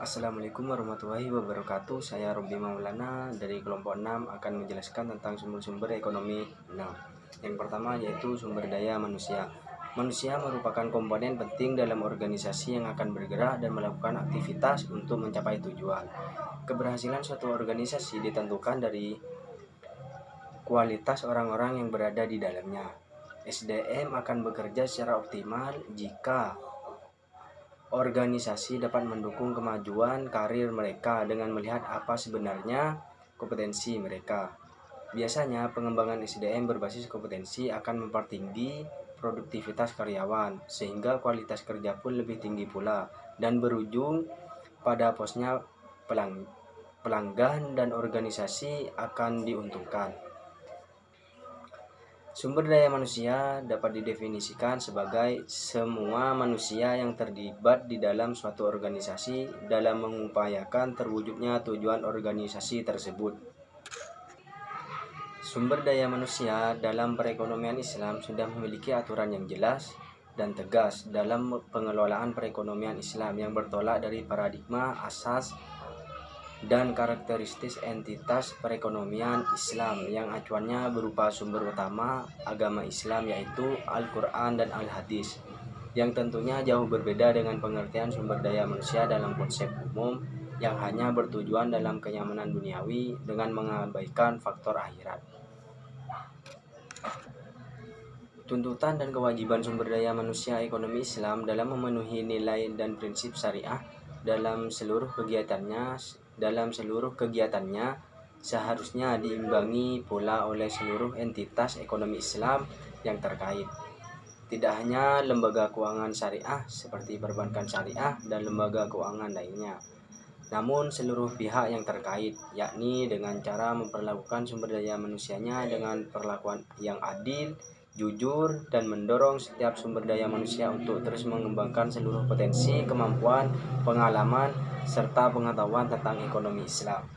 Assalamualaikum warahmatullahi wabarakatuh. Saya Robi Maulana dari kelompok 6 akan menjelaskan tentang sumber-sumber ekonomi 6. Yang pertama yaitu sumber daya manusia. Manusia merupakan komponen penting dalam organisasi yang akan bergerak dan melakukan aktivitas untuk mencapai tujuan. Keberhasilan suatu organisasi ditentukan dari kualitas orang-orang yang berada di dalamnya. SDM akan bekerja secara optimal jika organisasi dapat mendukung kemajuan karir mereka dengan melihat apa sebenarnya kompetensi mereka. Biasanya pengembangan SDM berbasis kompetensi akan mempertinggi produktivitas karyawan sehingga kualitas kerja pun lebih tinggi pula dan berujung pada posnya pelanggan dan organisasi akan diuntungkan. Sumber daya manusia dapat didefinisikan sebagai semua manusia yang terlibat di dalam suatu organisasi dalam mengupayakan terwujudnya tujuan organisasi tersebut. Sumber daya manusia dalam perekonomian Islam sudah memiliki aturan yang jelas dan tegas dalam pengelolaan perekonomian Islam yang bertolak dari paradigma asas dan karakteristik entitas perekonomian Islam yang acuannya berupa sumber utama agama Islam yaitu Al-Quran dan Al-Hadis, yang tentunya jauh berbeda dengan pengertian sumber daya manusia dalam konsep umum yang hanya bertujuan dalam kenyamanan duniawi dengan mengabaikan faktor akhirat. Tuntutan dan kewajiban sumber daya manusia ekonomi Islam dalam memenuhi nilai dan prinsip syariah dalam seluruh kegiatannya seharusnya diimbangi pula oleh seluruh entitas ekonomi Islam yang terkait. Tidak hanya lembaga keuangan syariah seperti perbankan syariah dan lembaga keuangan lainnya, namun seluruh pihak yang terkait, yakni dengan cara memperlakukan sumber daya manusianya dengan perlakuan yang adil, jujur, dan mendorong setiap sumber daya manusia untuk terus mengembangkan seluruh potensi, kemampuan, pengalaman, serta pengetahuan tentang ekonomi Islam.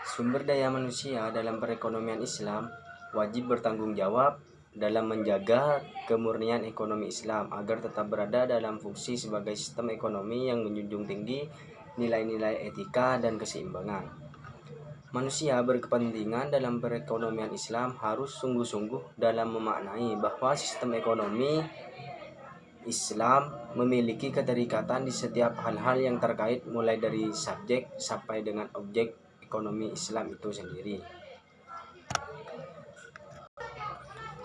Sumber daya manusia dalam perekonomian Islam wajib bertanggung jawab dalam menjaga kemurnian ekonomi Islam agar tetap berada dalam fungsi sebagai sistem ekonomi yang menjunjung tinggi nilai-nilai etika dan keseimbangan. Manusia berkepentingan dalam perekonomian Islam harus sungguh-sungguh dalam memaknai bahwa sistem ekonomi Islam memiliki keterikatan di setiap hal-hal yang terkait mulai dari subjek sampai dengan objek ekonomi Islam itu sendiri.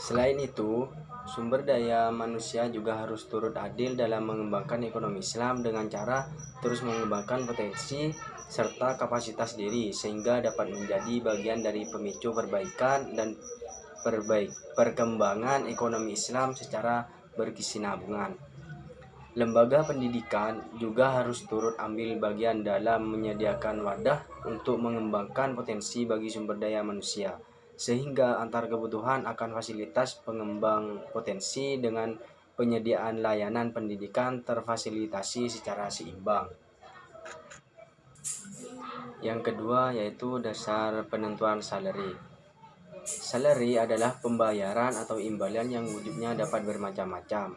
Selain itu, sumber daya manusia juga harus turut adil dalam mengembangkan ekonomi Islam dengan cara terus mengembangkan potensi serta kapasitas diri sehingga dapat menjadi bagian dari pemicu perbaikan dan perkembangan ekonomi Islam secara berkesinambungan. Lembaga pendidikan juga harus turut ambil bagian dalam menyediakan wadah untuk mengembangkan potensi bagi sumber daya manusia, sehingga antar kebutuhan akan fasilitas pengembang potensi dengan penyediaan layanan pendidikan terfasilitasi secara seimbang. Yang kedua yaitu dasar penentuan salary. Salary adalah pembayaran atau imbalan yang wujudnya dapat bermacam-macam,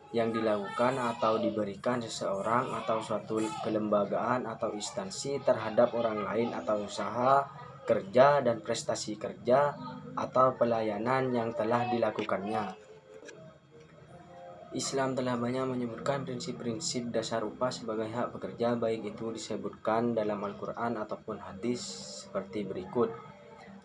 yang dilakukan atau diberikan seseorang atau suatu kelembagaan atau instansi terhadap orang lain atau usaha kerja dan prestasi kerja atau pelayanan yang telah dilakukannya. Islam telah banyak menyebutkan prinsip-prinsip dasar upah sebagai hak pekerja, baik itu disebutkan dalam Al-Quran ataupun hadis seperti berikut.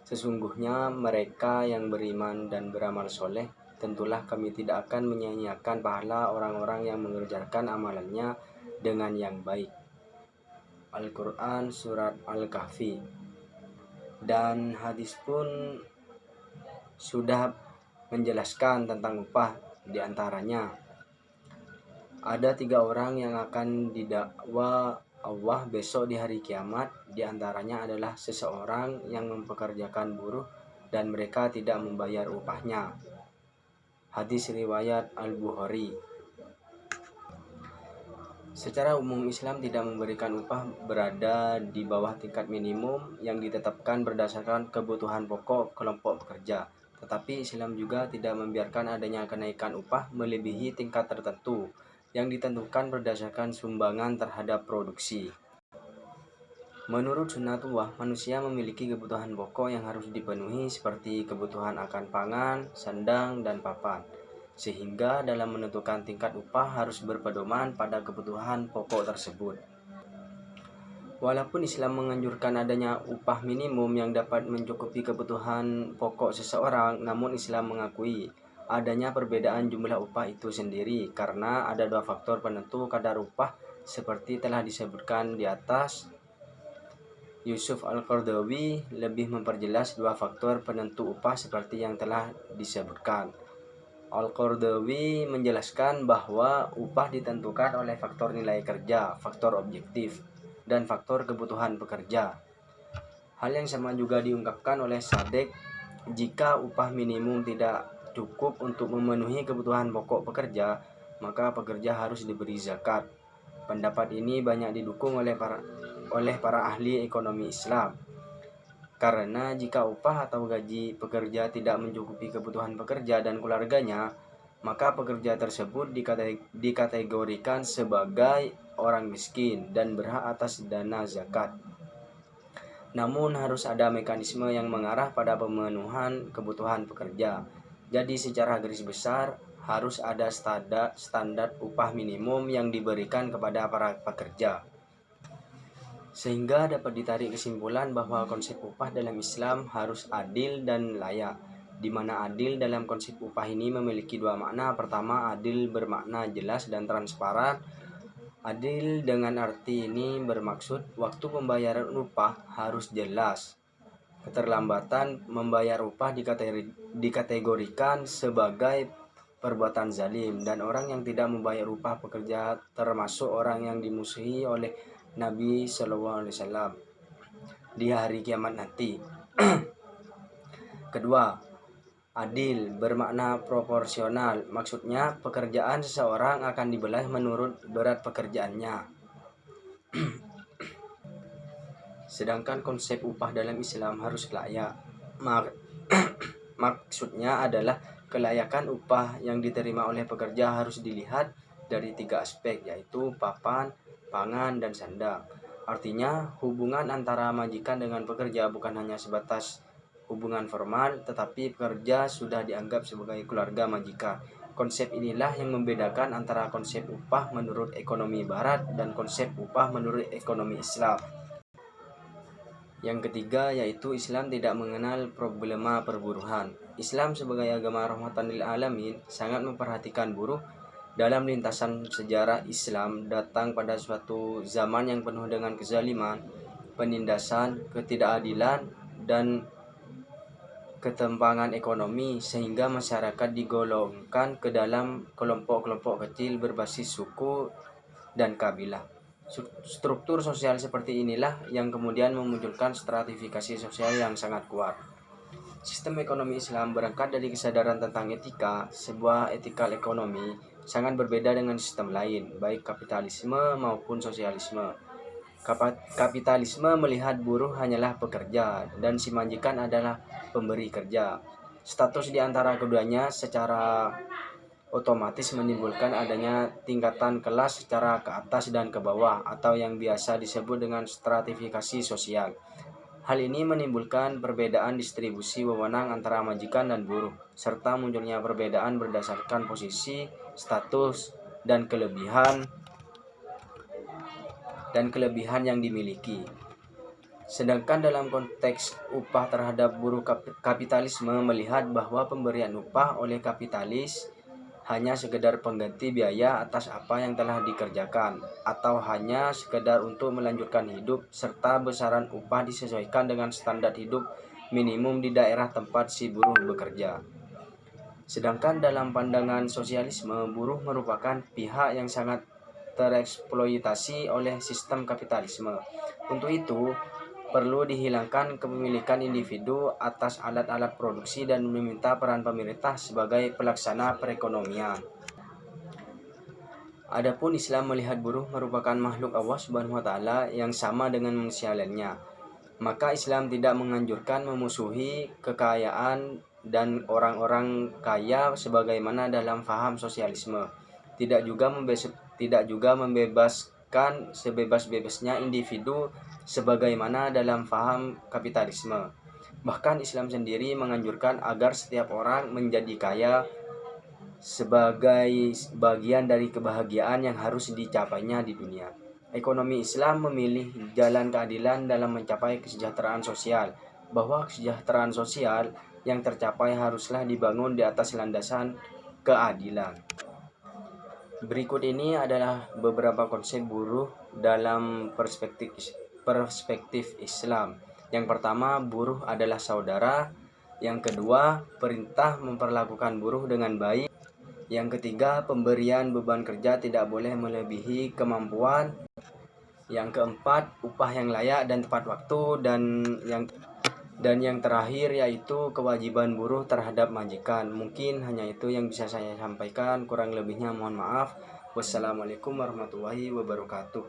Sesungguhnya mereka yang beriman dan beramal soleh, tentulah kami tidak akan menyia-nyiakan pahala orang-orang yang mengerjakan amalannya dengan yang baik. Al-Quran Surat Al-Kahfi. Dan hadis pun sudah menjelaskan tentang upah. Di antaranya ada 3 orang yang akan didakwa Allah besok di hari kiamat. Di antaranya adalah seseorang yang mempekerjakan buruh dan mereka tidak membayar upahnya. Hadis riwayat Al-Bukhari. Secara umum Islam tidak memberikan upah berada di bawah tingkat minimum yang ditetapkan berdasarkan kebutuhan pokok kelompok pekerja. Tetapi Islam juga tidak membiarkan adanya kenaikan upah melebihi tingkat tertentu yang ditentukan berdasarkan sumbangan terhadap produksi. Menurut Sunnatullah, manusia memiliki kebutuhan pokok yang harus dipenuhi seperti kebutuhan akan pangan, sandang, dan papan. Sehingga dalam menentukan tingkat upah harus berpedoman pada kebutuhan pokok tersebut. Walaupun Islam menganjurkan adanya upah minimum yang dapat mencukupi kebutuhan pokok seseorang, namun Islam mengakui adanya perbedaan jumlah upah itu sendiri karena ada dua faktor penentu kadar upah seperti telah disebutkan di atas. Yusuf Al-Qaradawi lebih memperjelas dua faktor penentu upah seperti yang telah disebutkan. Al-Qaradawi menjelaskan bahwa upah ditentukan oleh faktor nilai kerja, faktor objektif, dan faktor kebutuhan pekerja. Hal yang sama juga diungkapkan oleh Sadek, jika upah minimum tidak cukup untuk memenuhi kebutuhan pokok pekerja, maka pekerja harus diberi zakat. Pendapat ini banyak didukung oleh para ahli ekonomi Islam. Karena jika upah atau gaji pekerja tidak mencukupi kebutuhan pekerja dan keluarganya, maka pekerja tersebut dikategorikan sebagai orang miskin dan berhak atas dana zakat. Namun harus ada mekanisme yang mengarah pada pemenuhan kebutuhan pekerja. Jadi secara garis besar harus ada standar upah minimum yang diberikan kepada para pekerja. Sehingga dapat ditarik kesimpulan bahwa konsep upah dalam Islam harus adil dan layak, di mana adil dalam konsep upah ini memiliki dua makna. Pertama, adil bermakna jelas dan transparan. Adil dengan arti ini bermaksud waktu pembayaran upah harus jelas. Keterlambatan membayar upah dikategorikan sebagai perbuatan zalim, dan orang yang tidak membayar upah pekerja termasuk orang yang dimusuhi oleh Nabi SAW di hari kiamat nanti. Kedua, adil bermakna proporsional, maksudnya pekerjaan seseorang akan dibelah menurut berat pekerjaannya. Sedangkan konsep upah dalam Islam harus layak. Maksudnya adalah kelayakan upah yang diterima oleh pekerja harus dilihat dari tiga aspek, yaitu papan, pangan, dan sandang. Artinya hubungan antara majikan dengan pekerja bukan hanya sebatas hubungan formal, tetapi pekerja sudah dianggap sebagai keluarga majikan. Konsep inilah yang membedakan antara konsep upah menurut ekonomi barat dan konsep upah menurut ekonomi Islam. Yang ketiga yaitu Islam tidak mengenal problema perburuhan. Islam sebagai agama rahmatan lil alamin sangat memperhatikan buruh. Dalam lintasan sejarah, Islam datang pada suatu zaman yang penuh dengan kezaliman, penindasan, ketidakadilan, dan ketimpangan ekonomi, sehingga masyarakat digolongkan ke dalam kelompok-kelompok kecil berbasis suku dan kabilah. Struktur sosial seperti inilah yang kemudian memunculkan stratifikasi sosial yang sangat kuat. Sistem ekonomi Islam berangkat dari kesadaran tentang etika. Sebuah etikal ekonomi sangat berbeda dengan sistem lain, baik kapitalisme maupun sosialisme. Kapitalisme melihat buruh hanyalah pekerja dan si majikan adalah pemberi kerja. Status di antara keduanya secara otomatis menimbulkan adanya tingkatan kelas secara ke atas dan ke bawah, atau yang biasa disebut dengan stratifikasi sosial. Hal ini menimbulkan perbedaan distribusi wewenang antara majikan dan buruh, serta munculnya perbedaan berdasarkan posisi, status, dan kelebihan yang dimiliki. Sedangkan dalam konteks upah terhadap buruh, kapitalisme melihat bahwa pemberian upah oleh kapitalis hanya sekedar pengganti biaya atas apa yang telah dikerjakan, atau hanya sekedar untuk melanjutkan hidup, serta besaran upah disesuaikan dengan standar hidup minimum di daerah tempat si buruh bekerja. Sedangkan dalam pandangan sosialisme, buruh merupakan pihak yang sangat tereksploitasi oleh sistem kapitalisme. Untuk itu, perlu dihilangkan kepemilikan individu atas alat-alat produksi dan meminta peran pemerintah sebagai pelaksana perekonomian. Adapun Islam melihat buruh merupakan makhluk Allah Subhanahu wa taala yang sama dengan manusia lainnya. Maka Islam tidak menganjurkan memusuhi kekayaan dan orang-orang kaya sebagaimana dalam faham sosialisme. Tidak juga tidak juga membebaskan sebebas-bebasnya individu sebagaimana dalam faham kapitalisme. Bahkan Islam sendiri menganjurkan agar setiap orang menjadi kaya sebagai bagian dari kebahagiaan yang harus dicapainya di dunia. Ekonomi Islam memilih jalan keadilan dalam mencapai kesejahteraan sosial, bahwa kesejahteraan sosial yang tercapai haruslah dibangun di atas landasan keadilan. Berikut ini adalah beberapa konsep buruh dalam perspektif Islam. Yang pertama, buruh adalah saudara. Yang kedua, perintah memperlakukan buruh dengan baik. Yang ketiga, pemberian beban kerja tidak boleh melebihi kemampuan. Yang keempat, upah yang layak dan tepat waktu. Dan yang terakhir yaitu kewajiban buruh terhadap majikan. Mungkin hanya itu yang bisa saya sampaikan, kurang lebihnya mohon maaf. Wassalamualaikum warahmatullahi wabarakatuh.